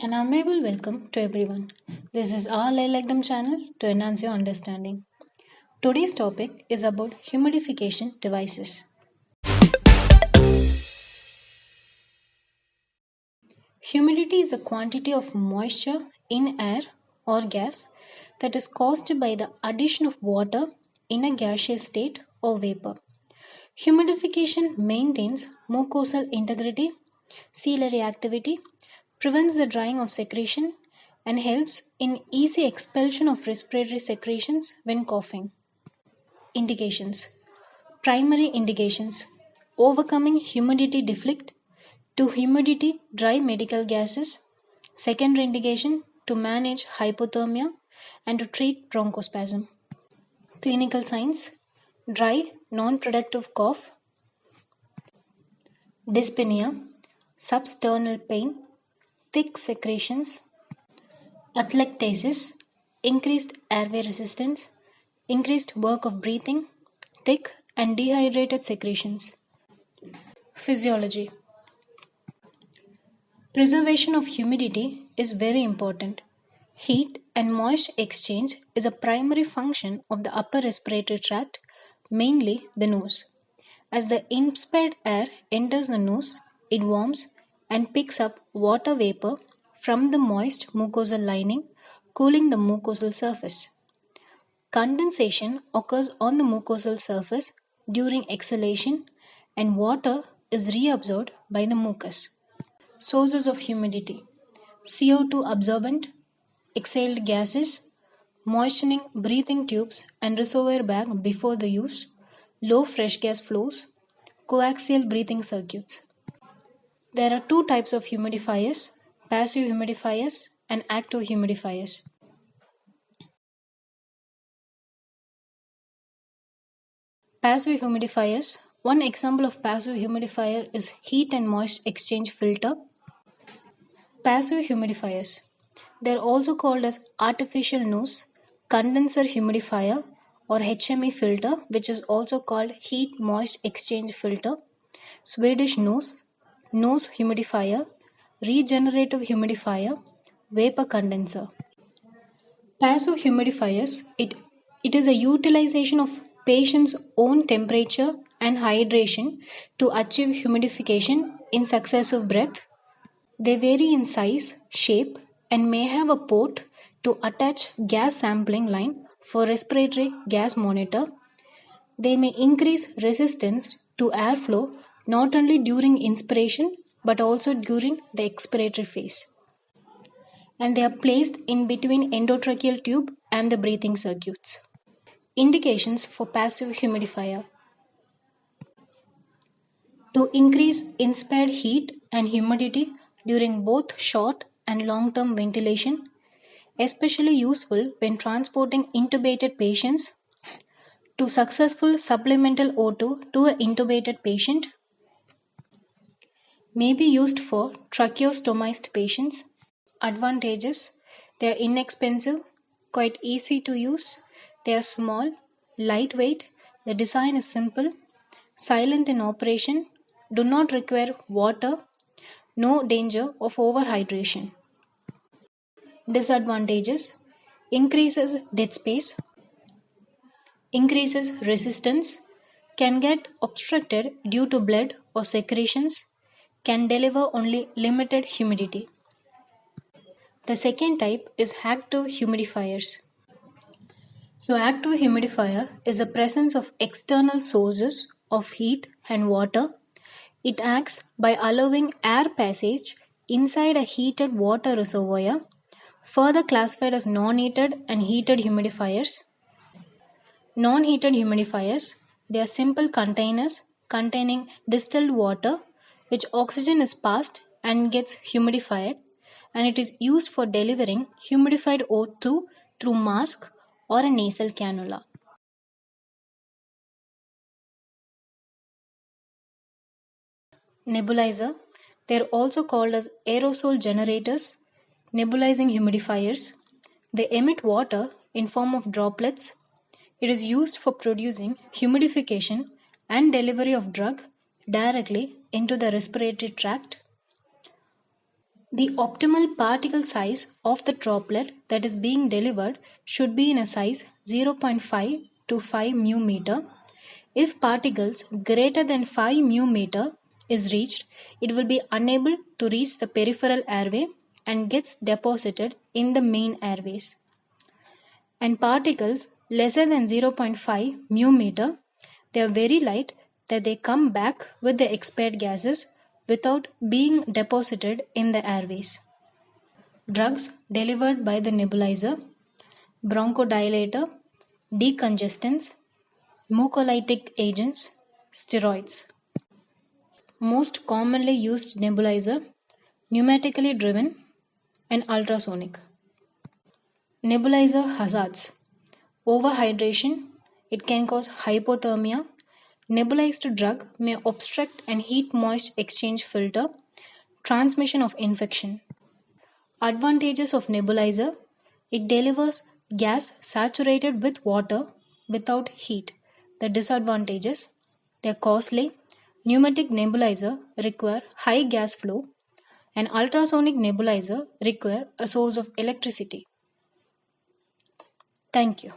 An amiable welcome to everyone. This is our I Like Them channel to enhance your understanding. Today's topic is about humidification devices. Humidity is the quantity of moisture in air or gas that is caused by the addition of water in a gaseous state or vapor. Humidification maintains mucosal integrity, ciliary activity, prevents the drying of secretion, and helps in easy expulsion of respiratory secretions when coughing. Indications. Primary indications: overcoming humidity deflect to humidity dry medical gases. Secondary indication: to manage hypothermia and to treat bronchospasm. Clinical signs: dry, non productive cough, dyspnea, substernal pain, thick secretions, atelectasis, increased airway resistance, increased work of breathing, thick and dehydrated secretions. Physiology. Preservation of humidity is very important. Heat and moisture exchange is a primary function of the upper respiratory tract, mainly the nose. As the inspired air enters the nose, it warms and picks up water vapor from the moist mucosal lining, cooling the mucosal surface. Condensation occurs on the mucosal surface during exhalation, and water is reabsorbed by the mucus. Sources of humidity: CO2 absorbent, exhaled gases, moistening breathing tubes and reservoir bag before the use, low fresh gas flows, coaxial breathing circuits. There are two types of humidifiers: passive humidifiers and active humidifiers. Passive humidifiers. One example of passive humidifier is heat and moist exchange filter. Passive humidifiers. They are also called as artificial nose, condenser humidifier, or HME filter, which is also called heat moist exchange filter, Swedish nose humidifier, regenerative humidifier, vapor condenser. Passive humidifiers, it is a utilization of patient's own temperature and hydration to achieve humidification in successive breath. They vary in size, shape, and may have a port to attach gas sampling line for respiratory gas monitor. They may increase resistance to airflow not only during inspiration but also during the expiratory phase. And they are placed in between endotracheal tube and the breathing circuits. Indications for passive humidifier: to increase inspired heat and humidity during both short and long term ventilation, especially useful when transporting intubated patients; to successful supplemental O2 to an intubated patient; may be used for tracheostomized patients. Advantages: they are inexpensive, quite easy to use, they are small, lightweight, the design is simple, silent in operation, do not require water, no danger of overhydration. Disadvantages: increases dead space, increases resistance, can get obstructed due to blood or secretions, can deliver only limited humidity. The second type is active humidifiers. So, active humidifier is the presence of external sources of heat and water. It acts by allowing air passage inside a heated water reservoir, further classified as non-heated and heated humidifiers. Non-heated humidifiers, they are simple containers containing distilled water which oxygen is passed and gets humidified, and it is used for delivering humidified O2 through mask or a nasal cannula. Nebulizer, they are also called as aerosol generators, nebulizing humidifiers. They emit water in form of droplets. It is used for producing humidification and delivery of drug directly into the respiratory tract. The optimal particle size of the droplet that is being delivered should be in a size 0.5 to 5 μm. If particles greater than 5 μm is reached, it will be unable to reach the peripheral airway and gets deposited in the main airways. And particles lesser than 0.5 μm, they are very light that they come back with the expired gases without being deposited in the airways. Drugs delivered by the nebulizer, bronchodilator, decongestants, mucolytic agents, steroids. Most commonly used nebulizer, pneumatically driven and ultrasonic. Nebulizer hazards. Overhydration, it can cause hypothermia. Nebulized drug may obstruct and heat-moist exchange filter, transmission of infection. Advantages of nebulizer, it delivers gas saturated with water without heat. The disadvantages, they're costly. Pneumatic nebulizer require high gas flow, and ultrasonic nebulizer require a source of electricity. Thank you.